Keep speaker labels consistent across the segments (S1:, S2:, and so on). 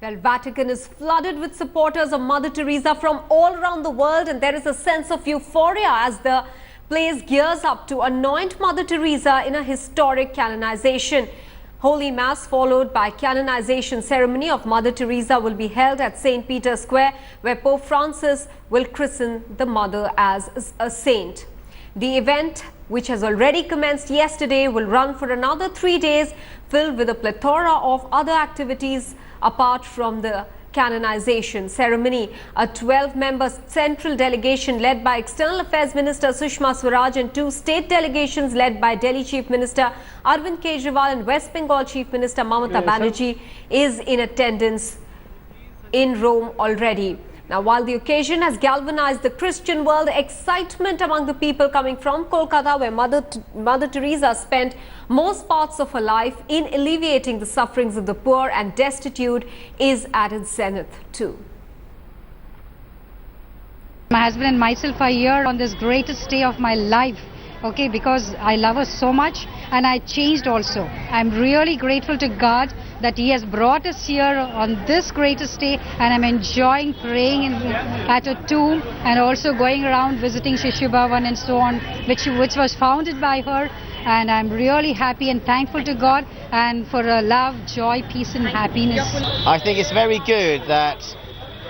S1: Well, Vatican is flooded with supporters of Mother Teresa from all around the world, and there is a sense of euphoria as the place gears up to anoint Mother Teresa in a historic canonization. Holy Mass followed by canonization ceremony of Mother Teresa will be held at St. Peter's Square, where Pope Francis will christen the Mother as a saint. The event, which has already commenced yesterday, will run for another 3 days, filled with a plethora of other activities apart from the canonization ceremony. A 12-member central delegation led by External Affairs Minister Sushma Swaraj and 2 state delegations led by Delhi Chief Minister Arvind Kejriwal and West Bengal Chief Minister Mamata Banerjee is in attendance in Rome already. Now, while the occasion has galvanized the Christian world, excitement among the people coming from Kolkata, where Mother Teresa spent most parts of her life in alleviating the sufferings of the poor and destitute, is at its zenith too.
S2: My husband and myself are here on this greatest day of my life. Okay, because I love her so much and I changed also. I'm really grateful to God that He has brought us here on this greatest day, and I'm enjoying praying at her tomb and also going around visiting Shishu Bhavan and so on, which was founded by her. And I'm really happy and thankful to God and for her love, joy, peace and happiness.
S3: I think it's very good that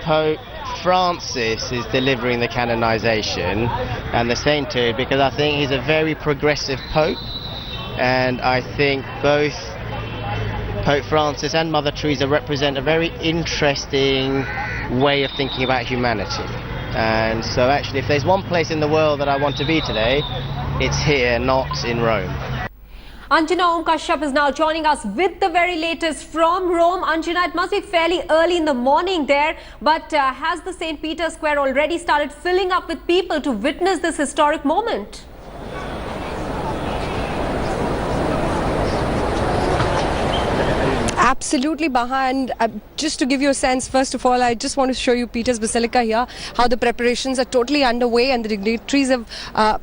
S3: Pope Francis is delivering the canonization and the sainthood, because I think he's a very progressive Pope, and I think both Pope Francis and Mother Teresa represent a very interesting way of thinking about humanity. And so actually, if there's one place in the world that I want to be today, it's here, not in Rome.
S1: Anjana Om Kashyap is now joining us with the very latest from Rome. Anjana, it must be fairly early in the morning there, but has the St. Peter's Square already started filling up with people to witness this historic moment?
S4: Absolutely, Baha, and just to give you a sense, first of all, I just want to show you Peter's Basilica here, how the preparations are totally underway and the dignitaries have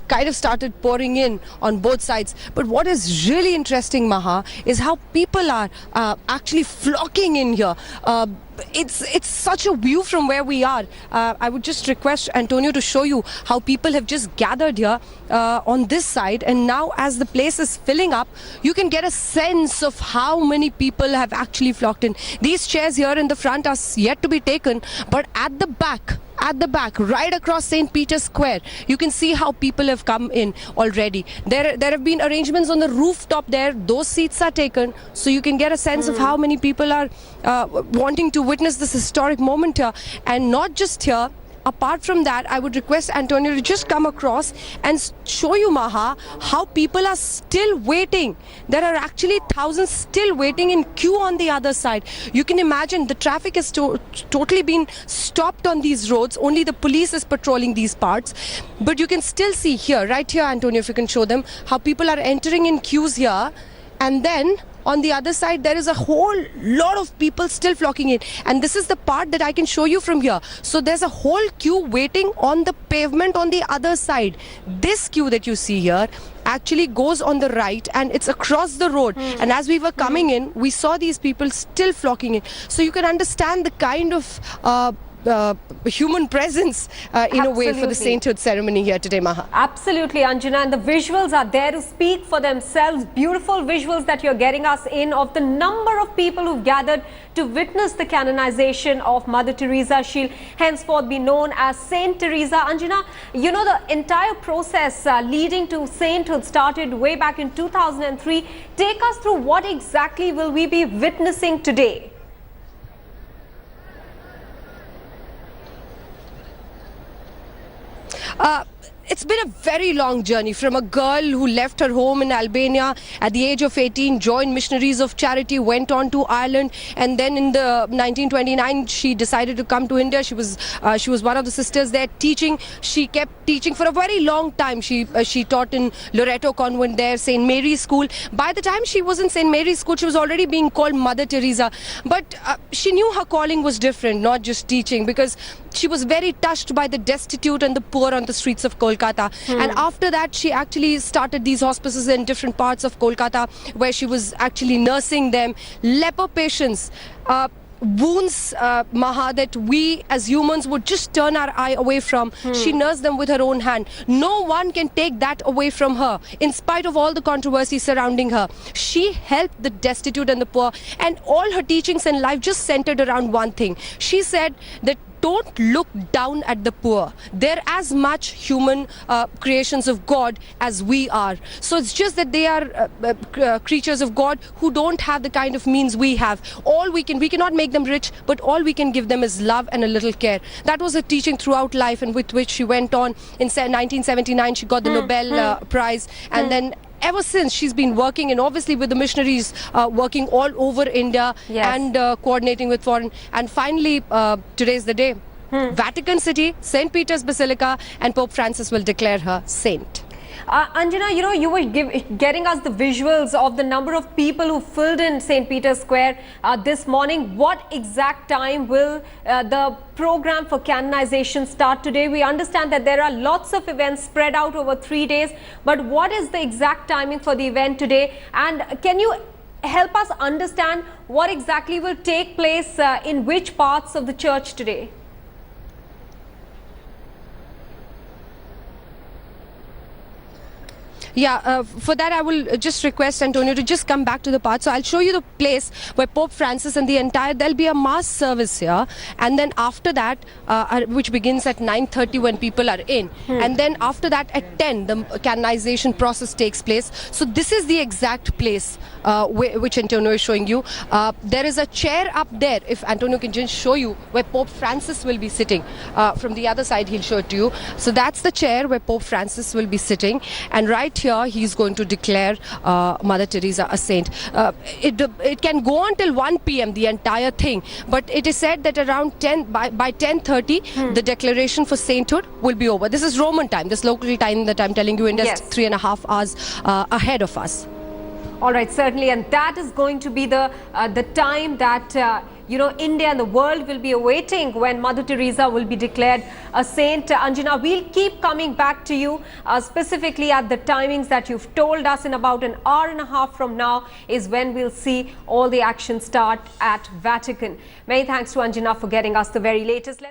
S4: kind of started pouring in on both sides. But what is really interesting, Maha, is how people are actually flocking in here. It's such a view from where we are. I would just request Antonio to show you how people have just gathered here on this side, and now as the place is filling up, you can get a sense of how many people have actually flocked in. These chairs here in the front are yet to be taken, but at the back, right across St. Peter's Square, you can see how people have come in already. There have been arrangements on the rooftop there. Those seats are taken, so you can get a sense of how many people are wanting to witness this historic moment here. And not just here. Apart from that, I would request Antonio to just come across and show you, Maha, how people are still waiting. There are actually thousands still waiting in queue on the other side. You can imagine the traffic has totally been stopped on these roads. Only the police is patrolling these parts. But you can still see here, right here, Antonio, if you can show them, how people are entering in queues here. And then on the other side, there is a whole lot of people still flocking in. And this is the part that I can show you from here. So there's a whole queue waiting on the pavement on the other side. This queue that you see here actually goes on the right and it's across the road. And as we were coming in, we saw these people still flocking in. So you can understand the kind of human presence in a way for the sainthood ceremony here today, Maha.
S1: Absolutely, Anjana, and the visuals are there to speak for themselves. Beautiful visuals that you're getting us in of the number of people who've gathered to witness the canonization of Mother Teresa. She'll henceforth be known as Saint Teresa. Anjana, you know, the entire process leading to sainthood started way back in 2003. Take us through what exactly will we be witnessing today?
S4: It's been a very long journey from a girl who left her home in Albania at the age of 18, joined Missionaries of Charity, went on to Ireland, and then in the 1929 she decided to come to India. She was one of the sisters there teaching. She kept teaching for a very long time. She taught in Loreto Convent there, St. Mary's School. By the time she was in St. Mary's School, she was already being called Mother Teresa. But she knew her calling was different, not just teaching, because she was very touched by the destitute and the poor on the streets of Kolkata. And after that, she actually started these hospices in different parts of Kolkata where she was actually nursing them. Leper patients. wounds, Maha, that we as humans would just turn our eye away from. She nursed them with her own hand. No one can take that away from her, in spite of all the controversy surrounding her. She helped the destitute and the poor, and all her teachings in life just centered around one thing. She said that don't look down at the poor. They're as much human creations of God as we are. So it's just that they are creatures of God who don't have the kind of means we have. We cannot make them rich, but all we can give them is love and a little care. That was her teaching throughout life, and with which she went on. In 1979, she got the Nobel Prize, and then ever since she's been working, and obviously with the missionaries working all over India, and coordinating with foreign. And finally, today's the day. Vatican City, St. Peter's Basilica, and Pope Francis will declare her saint.
S1: Anjana, you know, you were getting us the visuals of the number of people who filled in St. Peter's Square this morning. What exact time will the program for canonization start today? We understand that there are lots of events spread out over 3 days, but what is the exact timing for the event today? And can you help us understand what exactly will take place in which parts of the church today?
S4: Yeah, for that I will just request Antonio to just come back to the part. So I'll show you the place where Pope Francis and the entire, there'll be a mass service here, and then after that, which begins at 9:30 when people are in, and then after that at 10 the canonization process takes place. So this is the exact place which Antonio is showing you. There is a chair up there, if Antonio can just show you, where Pope Francis will be sitting. From the other side he'll show it to you. So that's the chair where Pope Francis will be sitting, and right here he's going to declare Mother Teresa a saint. It can go until 1 p.m. the entire thing, but it is said that around 10 by 10:30 the declaration for sainthood will be over. This is Roman time, this local time that I'm telling you, India's 3.5 hours ahead of us.
S1: All right, certainly, and that is going to be the time that you know, India and the world will be awaiting, when Mother Teresa will be declared a saint. Anjana, we'll keep coming back to you specifically at the timings that you've told us. In about an hour and a half from now is when we'll see all the action start at Vatican. Many thanks to Anjana for getting us the very latest.